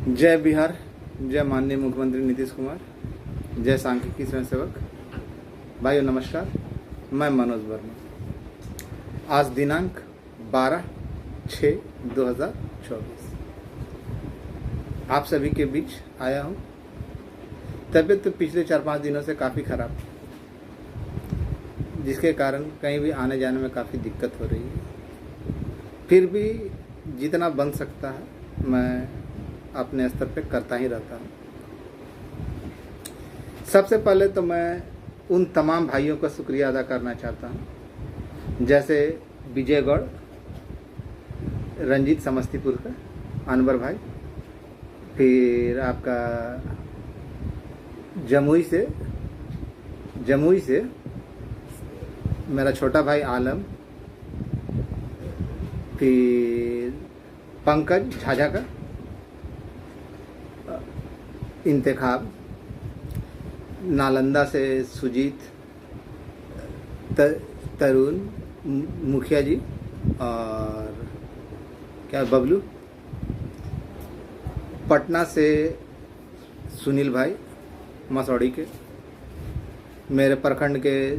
जय बिहार, जय माननीय मुख्यमंत्री नीतीश कुमार, जय सांख्यिकी स्वयंसेवक। भाइयों नमस्कार, मैं मनोज वर्मा। आज दिनांक 12/6/2024 आप सभी के बीच आया हूँ। तबीयत तो पिछले 4-5 दिनों से काफ़ी ख़राब, जिसके कारण कहीं भी आने जाने में काफ़ी दिक्कत हो रही है। फिर भी जितना बन सकता है मैं अपने स्तर पे करता ही रहता हूँ। सबसे पहले तो मैं उन तमाम भाइयों का शुक्रिया अदा करना चाहता हूँ, जैसे विजयगढ़, रंजीत समस्तीपुर का, अनवर भाई, फिर आपका जमुई से मेरा छोटा भाई आलम, फिर पंकज झाझा का इंतखाब, नालंदा से सुजीत, तरुण मुखिया जी और क्या बबलू, पटना से सुनील भाई मसौड़ी के, मेरे प्रखंड के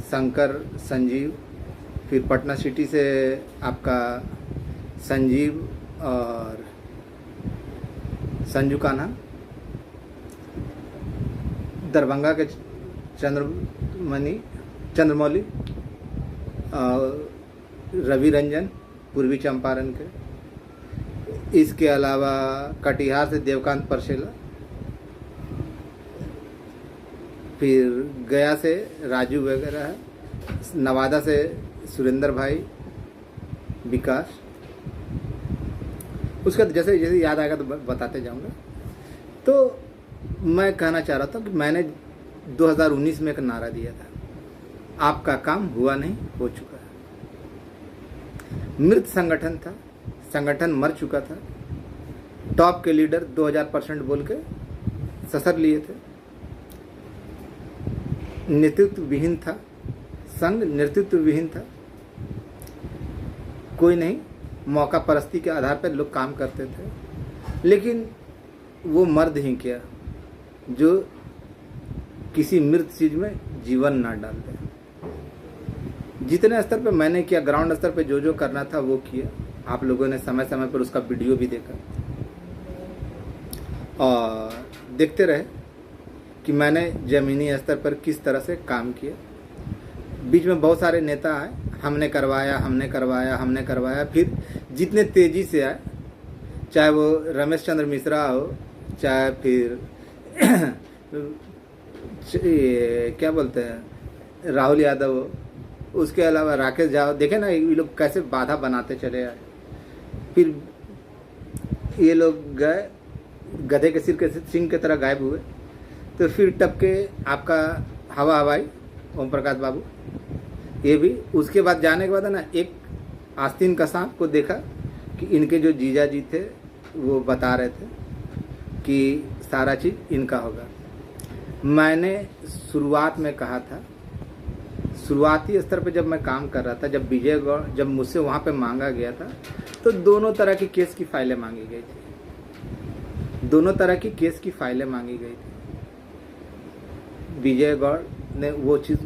शंकर संजीव, फिर पटना सिटी से आपका संजीव और संजू कान्हा, दरभंगा के चंद्रमौली, रवि रंजन पूर्वी चंपारण के, इसके अलावा कटिहार से देवकांत परसेला, फिर गया से राजू वगैरह है, नवादा से सुरेंद्र भाई, विकास। उसका जैसे जैसे याद आएगा तो बताते जाऊंगा। तो मैं कहना चाह रहा था कि मैंने 2019 में एक नारा दिया था, आपका काम हुआ नहीं, हो चुका है। मृत संगठन था, संगठन मर चुका था, टॉप के लीडर 2000% बोल के ससर लिए थे, नेतृत्व विहीन था, संघ नेतृत्व विहीन था, कोई नहीं, मौका परस्ती के आधार पर लोग काम करते थे। लेकिन वो मर्द ही क्या जो किसी मृत चीज में जीवन ना डाल दे। जितने स्तर पे मैंने किया, ग्राउंड स्तर पे जो जो करना था वो किया। आप लोगों ने समय समय पर उसका वीडियो भी देखा और देखते रहे कि मैंने जमीनी स्तर पर किस तरह से काम किया। बीच में बहुत सारे नेता आए, हमने करवाया, फिर जितने तेजी से आए, चाहे वो रमेश चंद्र मिश्रा हो, चाहे फिर क्या बोलते हैं राहुल यादव हो, उसके अलावा राकेश झा, देखे ना ये लोग कैसे बाधा बनाते चले आए। फिर ये लोग गए, गधे के सिर के सिंह की तरह गायब हुए। तो फिर टपके आपका हवाई ओम प्रकाश बाबू, ये भी। उसके बाद जाने के बाद है ना, एक आस्तीन का सांप को देखा कि इनके जो जीजा जी थे वो बता रहे थे कि सारा चीज़ इनका होगा। मैंने शुरुआत में कहा था, शुरुआती स्तर पे जब मैं काम कर रहा था, जब विजयगढ़, जब मुझसे वहाँ पे मांगा गया था, तो दोनों तरह की केस की फाइलें मांगी गई थी, विजयगढ़ ने वो चीज़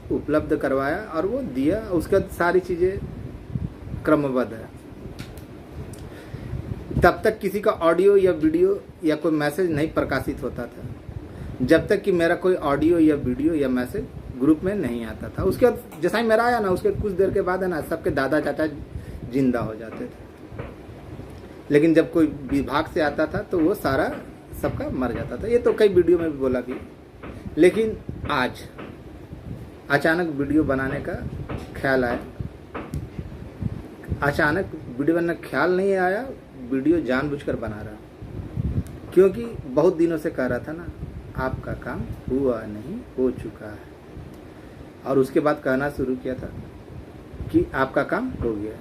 उपलब्ध करवाया, और वो दिया। उसका सारी चीज़ें क्रमबद्ध है। तब तक किसी का ऑडियो या वीडियो या कोई मैसेज नहीं प्रकाशित होता था, जब तक कि मेरा कोई ऑडियो या वीडियो या मैसेज ग्रुप में नहीं आता था। उसके बाद जैसा ही मेरा आया ना, उसके कुछ देर के बाद है ना, सबके दादा चाचा जिंदा हो जाते थे। लेकिन जब कोई विभाग से आता था तो वो सारा सबका मर जाता था। ये तो कई वीडियो में भी बोला भी। लेकिन आज अचानक वीडियो बनाने का ख्याल आया। अचानक वीडियो बनाने का ख्याल नहीं आया, वीडियो जानबूझकर बना रहा, क्योंकि बहुत दिनों से कह रहा था ना, आपका काम हुआ नहीं, हो चुका है। और उसके बाद कहना शुरू किया था कि आपका काम हो गया,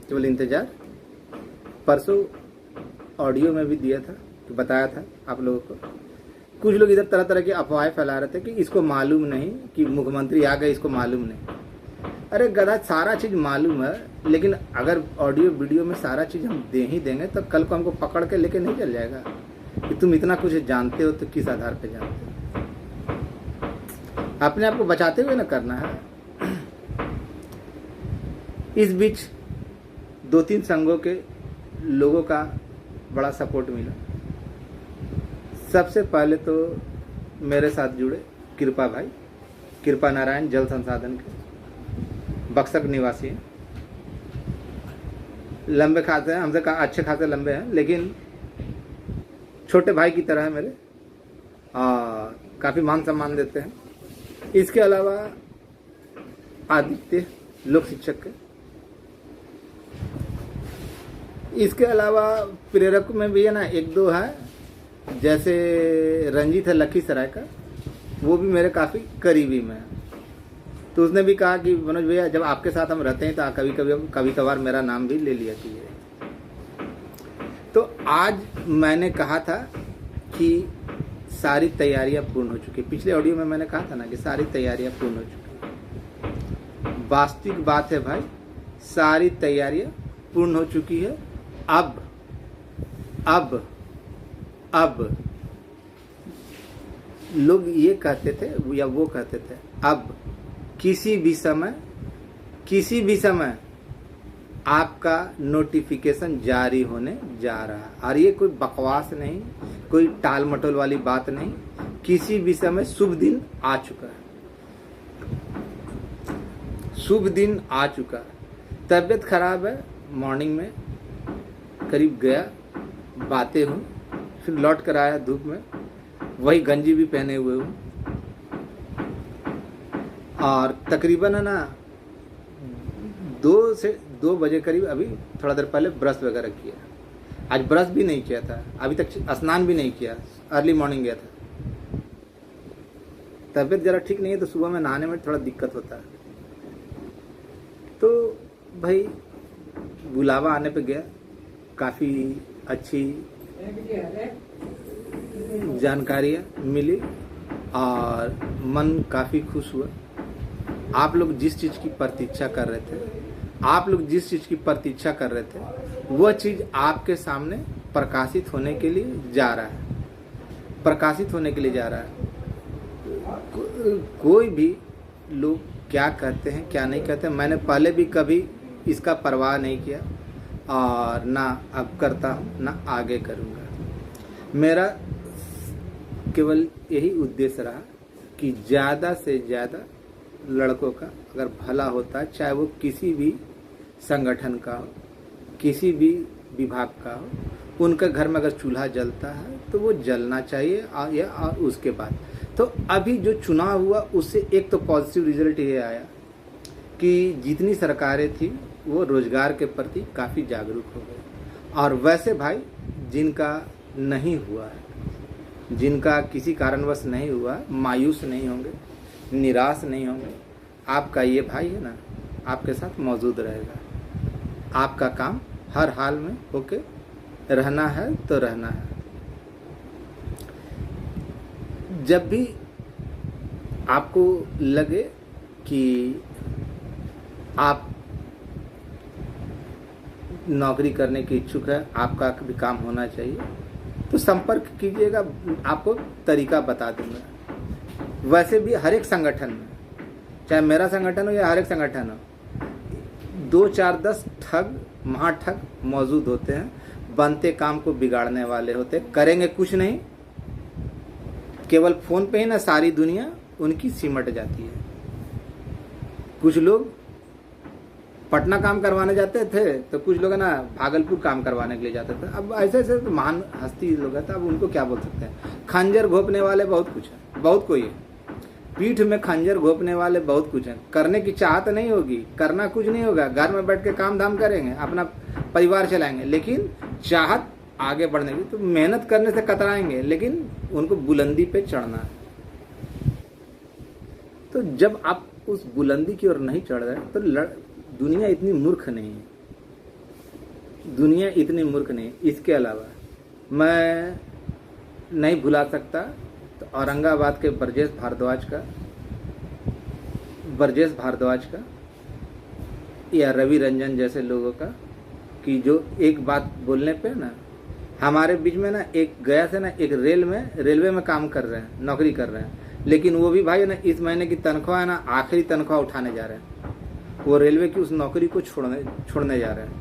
केवल इंतजार। परसों ऑडियो में भी दिया था, तो बताया था आप लोगों को। कुछ लोग इधर तरह तरह की अफवाहें फैला रहे थे कि इसको मालूम नहीं कि मुख्यमंत्री आ गए, इसको मालूम नहीं। अरे गधा, सारा चीज़ मालूम है, लेकिन अगर ऑडियो वीडियो में सारा चीज़ हम दे ही देंगे तो कल को हमको पकड़ के लेके नहीं चल जाएगा कि तुम इतना कुछ जानते हो, तो किस आधार पे जानते हो? अपने आप को बचाते हुए ना करना है। इस बीच 2-3 संघों के लोगों का बड़ा सपोर्ट मिला। सबसे पहले तो मेरे साथ जुड़े कृपा भाई, कृपा नारायण, जल संसाधन के बक्सर निवासी हैं। लंबे खाते हैं, हमसे अच्छे खासे लंबे हैं, लेकिन छोटे भाई की तरह है मेरे, और काफ़ी मान सम्मान देते हैं। इसके अलावा आदित्य लोक शिक्षक के, इसके अलावा प्रेरक में भी है ना 1-2 है, जैसे रंजीत है लखीसराय का, वो भी मेरे काफ़ी करीबी में है। तो उसने भी कहा कि मनोज भैया, जब आपके साथ हम रहते हैं तो कभी कभार मेरा नाम भी ले लिया कीजिए। तो आज मैंने कहा था कि सारी तैयारियां पूर्ण हो चुकी। पिछले ऑडियो में मैंने कहा था ना कि सारी तैयारियां पूर्ण हो चुकी। वास्तविक बात है भाई, सारी तैयारियां पूर्ण हो चुकी है। अब लोग ये कहते थे या वो कहते थे, अब किसी भी समय आपका नोटिफिकेशन जारी होने जा रहा है। और ये कोई बकवास नहीं, कोई टाल मटोल वाली बात नहीं, किसी भी समय शुभ दिन आ चुका है, शुभ दिन आ चुका है। तबीयत खराब है, मॉर्निंग में करीब गया, बातें हुई, फिर लौट कर आया धूप में, वही गंजी भी पहने हुए हूँ, और तकरीबन है ना 2 बजे करीब अभी थोड़ा देर पहले ब्रश वगैरह किया। आज ब्रश भी नहीं किया था, अभी तक स्नान भी नहीं किया, अर्ली मॉर्निंग गया था। तबीयत जरा ठीक नहीं है तो सुबह में नहाने में थोड़ा दिक्कत होता है। तो भाई बुलावा आने पे गया, काफ़ी अच्छी जानकारियाँ मिली और मन काफ़ी खुश हुआ। आप लोग जिस चीज़ की प्रतीक्षा कर रहे थे, वह चीज़ आपके सामने प्रकाशित होने के लिए जा रहा है। कोई भी लोग क्या कहते हैं क्या नहीं कहते हैं, मैंने पहले भी कभी इसका परवाह नहीं किया, और ना अब करता हूँ ना आगे करूँगा। मेरा केवल यही उद्देश्य रहा कि ज़्यादा से ज़्यादा लड़कों का अगर भला होता है, चाहे वो किसी भी संगठन का हो, किसी भी विभाग का हो, उनका घर में अगर चूल्हा जलता है तो वो जलना चाहिए। और उसके बाद तो अभी जो चुनाव हुआ उससे एक तो पॉजिटिव रिजल्ट ये आया कि जितनी सरकारें थी वो रोजगार के प्रति काफ़ी जागरूक हो गए। और वैसे भाई जिनका नहीं हुआ है, जिनका किसी कारणवश नहीं हुआ, मायूस नहीं होंगे, निराश नहीं होंगे। आपका ये भाई है ना, आपके साथ मौजूद रहेगा। आपका काम हर हाल में होके रहना है तो रहना है। जब भी आपको लगे कि आप नौकरी करने की इच्छुक है, आपका भी काम होना चाहिए, तो संपर्क कीजिएगा, आपको तरीका बता दूंगा। वैसे भी हर एक संगठन में, चाहे मेरा संगठन हो या हर एक संगठन हो, 2-4-10 ठग महाठग मौजूद होते हैं, बनते काम को बिगाड़ने वाले होते, करेंगे कुछ नहीं, केवल फोन पे ही ना सारी दुनिया उनकी सिमट जाती है। कुछ लोग पटना काम करवाने जाते थे तो कुछ लोग ना भागलपुर काम करवाने के लिए जाते थे। अब ऐसे ऐसे तो महान हस्ती लोग हैं, तो अब उनको क्या बोल सकते हैं। खंजर घोपने वाले बहुत कुछ है, बहुत कोई है, पीठ में खंजर घोपने वाले बहुत कुछ हैं। करने की चाहत नहीं होगी, करना कुछ नहीं होगा, घर में बैठ के काम धाम करेंगे, अपना परिवार चलाएंगे, लेकिन चाहत आगे बढ़ने की, तो मेहनत करने से कतराएंगे, लेकिन उनको बुलंदी पे चढ़ना है। तो जब आप उस बुलंदी की ओर नहीं चढ़ रहे तो दुनिया इतनी मूर्ख नहीं है, दुनिया इतनी मूर्ख नहीं। इसके अलावा मैं नहीं भुला सकता तो औरंगाबाद के ब्रजेश भारद्वाज का या रवि रंजन जैसे लोगों का, कि जो एक बात बोलने पे ना, हमारे बीच में ना एक गया से ना एक रेलवे में काम कर रहे हैं, नौकरी कर रहे हैं, लेकिन वो भी भाई ना इस महीने की तनख्वाह है ना आखिरी तनख्वाह उठाने जा रहे हैं। वो रेलवे की उस नौकरी को छोड़ने जा रहे हैं।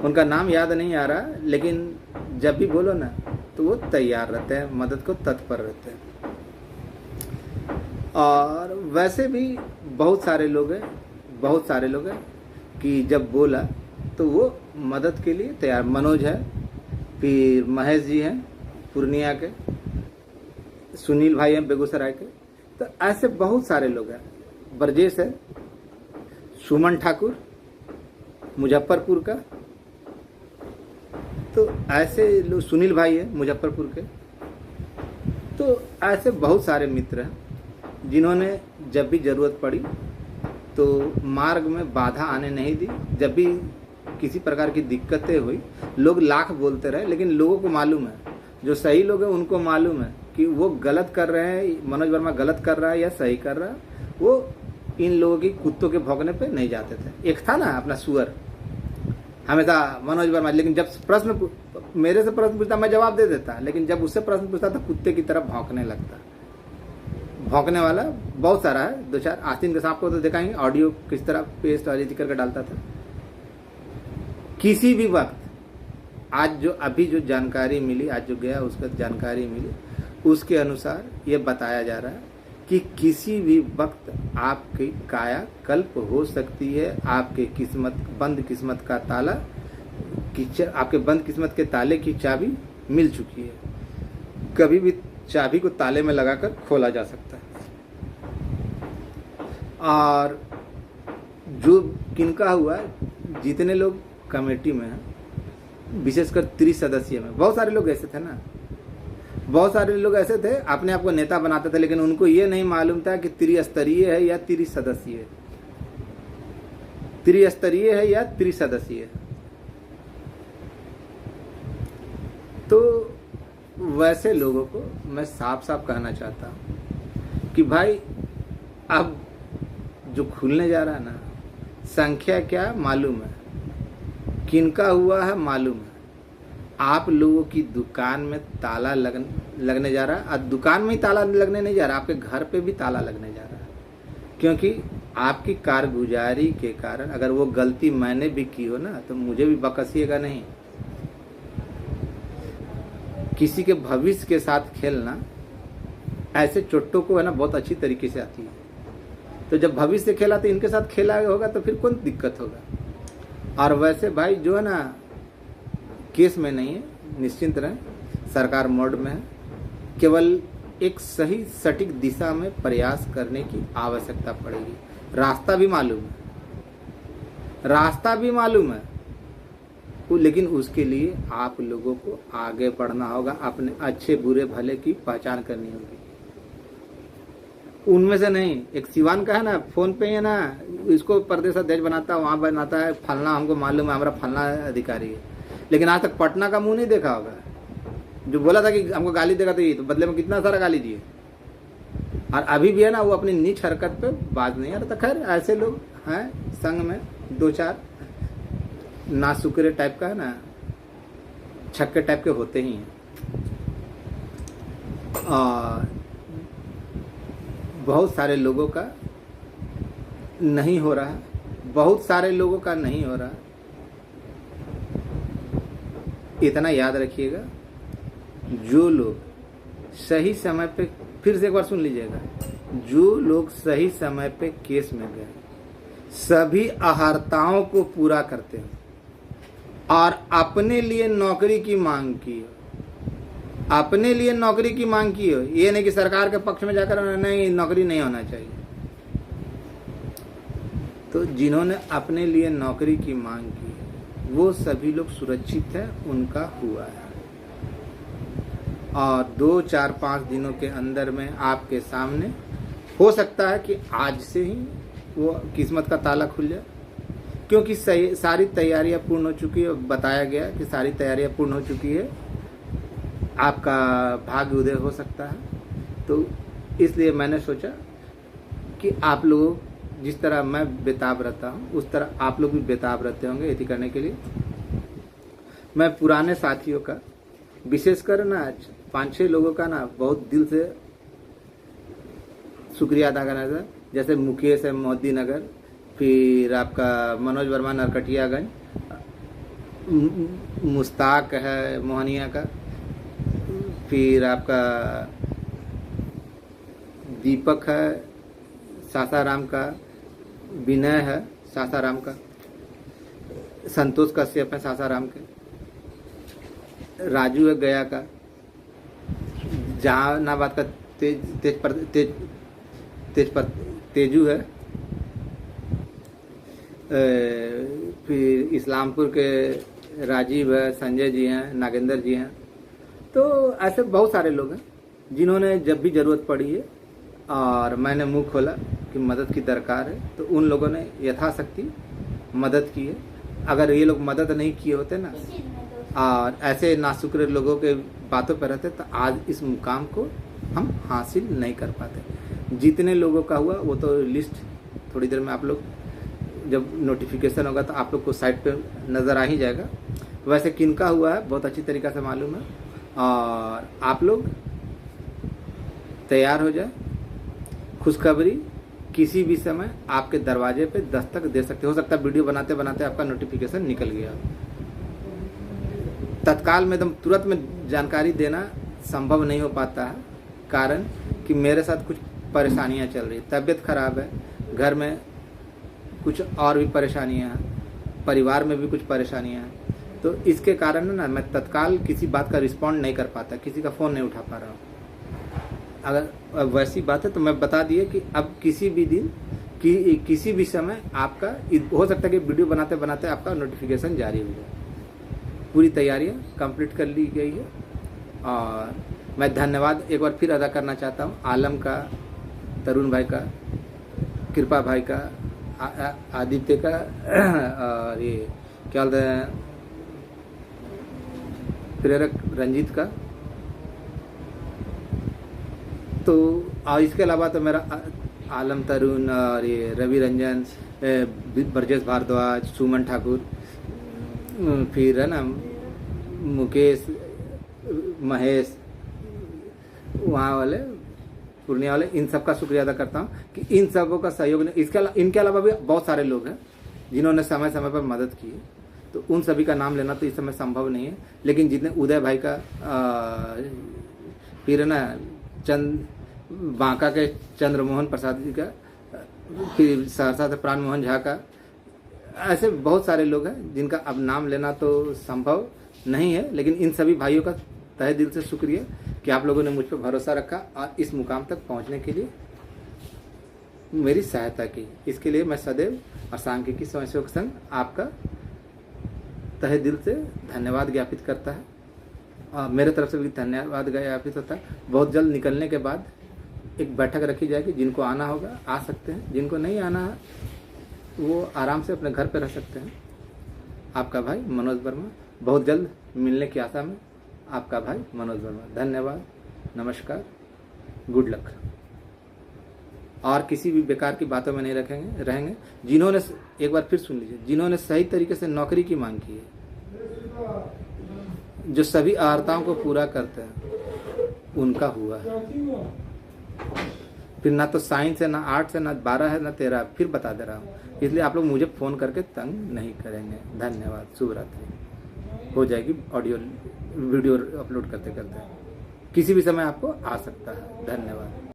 उनका नाम याद नहीं आ रहा, लेकिन जब भी बोलो ना तो वो तैयार रहते हैं, मदद को तत्पर रहते हैं। और वैसे भी बहुत सारे लोग हैं कि जब बोला तो वो मदद के लिए तैयार। मनोज है, फिर महेश जी हैं पूर्णिया के, सुनील भाई हैं बेगूसराय के, तो ऐसे बहुत सारे लोग हैं। ब्रजेश है, सुमन ठाकुर मुजफ्फरपुर का, तो ऐसे लोग, सुनील भाई है मुजफ्फरपुर के, तो ऐसे बहुत सारे मित्र हैं जिन्होंने जब भी जरूरत पड़ी तो मार्ग में बाधा आने नहीं दी। जब भी किसी प्रकार की दिक्कतें हुई, लोग लाख बोलते रहे, लेकिन लोगों को मालूम है, जो सही लोग हैं उनको मालूम है कि वो गलत कर रहे हैं, मनोज वर्मा गलत कर रहा है या सही कर रहा है। वो इन लोगों की कुत्तों के भौंकने पे नहीं जाते थे। एक था ना अपना सुअर, हमेशा मनोज वर्मा, लेकिन जब प्रश्न मेरे से प्रश्न पूछता मैं जवाब दे देता, लेकिन जब उससे प्रश्न पूछता था कुत्ते की तरह भौंकने लगता। भौंकने वाला बहुत सारा है, 2-4 आस्तीन के सांप को तो देखा ही, ऑडियो किस तरह पेस्ट और करके डालता था। किसी भी वक्त आज जो अभी जो जानकारी मिली, आज जो गया उसका जानकारी मिली, उसके अनुसार ये बताया जा रहा है कि किसी भी वक्त आपकी काया कल्प हो सकती है। आपके बंद किस्मत का ताला आपके बंद किस्मत के ताले की चाबी मिल चुकी है। कभी भी चाबी को ताले में लगाकर खोला जा सकता है। और जो किनका हुआ है, जितने लोग कमेटी में हैं, विशेषकर त्रिसदस्यीय में, बहुत सारे लोग ऐसे थे ना, बहुत सारे लोग ऐसे थे अपने आप को नेता बनाते थे, लेकिन उनको ये नहीं मालूम था कि त्रिस्तरीय है या त्रिसदस्यीय, त्रिस्तरीय है या त्रिसदस्यीय। तो वैसे लोगों को मैं साफ साफ कहना चाहता हूं कि भाई अब जो खुलने जा रहा है ना, संख्या क्या मालूम है, किनका हुआ है मालूम है। आप लोगों की दुकान में ताला लगने जा रहा है, और दुकान में ही ताला लगने नहीं जा रहा, आपके घर पे भी ताला लगने जा रहा है। क्योंकि आपकी कारगुजारी के कारण अगर वो गलती मैंने भी की हो ना, तो मुझे भी बकसिएगा नहीं। किसी के भविष्य के साथ खेलना, ऐसे चोट्टों को है ना बहुत अच्छी तरीके से आती है। तो जब भविष्य से खेला तो इनके साथ खेला होगा, तो फिर कौन दिक्कत होगा। और वैसे भाई जो है ना केस में नहीं है, निश्चिंत रहें, सरकार मोड में है। केवल एक सही सटीक दिशा में प्रयास करने की आवश्यकता पड़ेगी। रास्ता भी मालूम है, लेकिन उसके लिए आप लोगों को आगे बढ़ना होगा, अपने अच्छे बुरे भले की पहचान करनी होगी। उनमें से नहीं, एक सिवान का है ना, फोन पे है ना, इसको प्रदेश अध्यक्ष बनाता है, वहाँ बनाता है फलना, हमको मालूम है हमारा फलना अधिकारी है, लेकिन आज तक पटना का मुंह नहीं देखा होगा। जो बोला था कि हमको गाली देगा, तो ये तो बदले में कितना सारा गाली दिए। और अभी भी है ना वो अपनी नीच हरकत पे बाज नहीं आ रहा था। खैर ऐसे लोग हैं संघ में, 2-4 नासुकरे टाइप का है ना, छक्के टाइप के होते ही हैं। और बहुत सारे लोगों का नहीं हो रहा, इतना याद रखिएगा, जो लोग सही समय पे, फिर से एक बार सुन लीजिएगा, जो लोग सही समय पे केस में गए, सभी अहर्ताओं को पूरा करते हैं और अपने लिए नौकरी की मांग की हो, ये नहीं कि सरकार के पक्ष में जाकर नहीं नौकरी नहीं होना चाहिए। तो जिन्होंने अपने लिए नौकरी की मांग की है, वो सभी लोग सुरक्षित हैं, उनका हुआ है। और 2-4-5 दिनों के अंदर में आपके सामने हो सकता है कि आज से ही वो किस्मत का ताला खुल जाए, क्योंकि सारी तैयारियां पूर्ण हो चुकी है। बताया गया कि सारी तैयारियां पूर्ण हो चुकी है, आपका भाग्य उदय हो सकता है। तो इसलिए मैंने सोचा कि आप लोगों जिस तरह मैं बेताब रहता हूँ उस तरह आप लोग भी बेताब रहते होंगे यति करने के लिए। मैं पुराने साथियों का विशेषकर ना 5-6 लोगों का ना बहुत दिल से शुक्रिया अदा करना था। जैसे मुकेश है मोदी नगर, फिर आपका मनोज वर्मा नरकटियागंज, मुश्ताक है मोहनिया का, फिर आपका दीपक है सासाराम का, विनय है सासाराम का, संतोष कश्यप है सासाराम के, राजू है गया का, जहानाबाद का तेजू है, फिर इस्लामपुर के राजीव है, संजय जी हैं, नागेंद्र जी हैं। तो ऐसे बहुत सारे लोग हैं जिन्होंने जब भी ज़रूरत पड़ी है और मैंने मुंह खोला कि मदद की दरकार है तो उन लोगों ने यथाशक्ति मदद की है। अगर ये लोग मदद नहीं किए होते ना और ऐसे नाशुक्र लोगों के बातों पर रहते तो आज इस मुकाम को हम हासिल नहीं कर पाते। जितने लोगों का हुआ वो तो लिस्ट थोड़ी देर में आप लोग जब नोटिफिकेशन होगा तो आप लोग को साइट पे नज़र आ ही जाएगा। वैसे किनका हुआ है बहुत अच्छी तरीक़ा से मालूम है और आप लोग तैयार हो जाए। खुशखबरी किसी भी समय आपके दरवाजे पे दस्तक दे सकते हो सकता है वीडियो बनाते बनाते आपका नोटिफिकेशन निकल गया। तत्काल में एकदम तुरंत में जानकारी देना संभव नहीं हो पाता है, कारण कि मेरे साथ कुछ परेशानियां चल रही, तबीयत खराब है, घर में कुछ और भी परेशानियां हैं, परिवार में भी कुछ परेशानियां हैं। तो इसके कारण ना मैं तत्काल किसी बात का रिस्पॉन्ड नहीं कर पाता, किसी का फ़ोन नहीं उठा पा रहा हूँ। अगर वैसी बात है तो मैं बता दिए कि अब किसी भी दिन किसी भी समय आपका हो सकता है कि वीडियो बनाते बनाते आपका नोटिफिकेशन जारी हो जाए। पूरी तैयारियां कंप्लीट कर ली गई है और मैं धन्यवाद एक बार फिर अदा करना चाहता हूं आलम का, तरुण भाई का, कृपा भाई का, आदित्य का और ये क्या बोलते हैं प्रेरक रंजीत का। तो और इसके अलावा तो मेरा आलम, तरुण और ये रवि रंजन, ब्रजेश भारद्वाज, सुमन ठाकुर, फिर है ना मुकेश, महेश, वहाँ वाले पूर्णिया वाले, इन सब का शुक्रिया अदा करता हूँ कि इन सबों का सहयोग ने इनके अलावा भी बहुत सारे लोग हैं जिन्होंने समय समय पर मदद की है। तो उन सभी का नाम लेना तो इस समय संभव नहीं है, लेकिन जितने उदय भाई का, फिर है ना बांका के चंद्रमोहन प्रसाद जी का, फिर सहरसा से प्राण मोहन झा का, ऐसे बहुत सारे लोग हैं जिनका अब नाम लेना तो संभव नहीं है, लेकिन इन सभी भाइयों का तहे दिल से शुक्रिया कि आप लोगों ने मुझ पर भरोसा रखा और इस मुकाम तक पहुंचने के लिए मेरी सहायता की। इसके लिए मैं सदैव और सांख्यिकी समस्याओं के संग आपका तहे दिल से धन्यवाद ज्ञापित करता है और मेरे तरफ से भी धन्यवाद ज्ञापित होता है। बहुत जल्द निकलने के बाद एक बैठक रखी जाएगी, जिनको आना होगा आ सकते हैं, जिनको नहीं आना है वो आराम से अपने घर पे रह सकते हैं। आपका भाई मनोज वर्मा, बहुत जल्द मिलने की आशा में, आपका भाई मनोज वर्मा। धन्यवाद, नमस्कार, गुड लक। और किसी भी बेकार की बातों में नहीं रहेंगे। जिन्होंने, एक बार फिर सुन लीजिए, जिन्होंने सही तरीके से नौकरी की मांग की है, जो सभी अर्हताओं को पूरा करते हैं, उनका हुआ है। फिर ना तो साइंस है, ना आर्ट्स है, ना 12 है, ना 13, फिर बता दे रहा हूँ। इसलिए आप लोग मुझे फ़ोन करके तंग नहीं करेंगे। धन्यवाद, शुभ रात्रि। हो जाएगी ऑडियो वीडियो अपलोड करते करते, किसी भी समय आपको आ सकता है। धन्यवाद।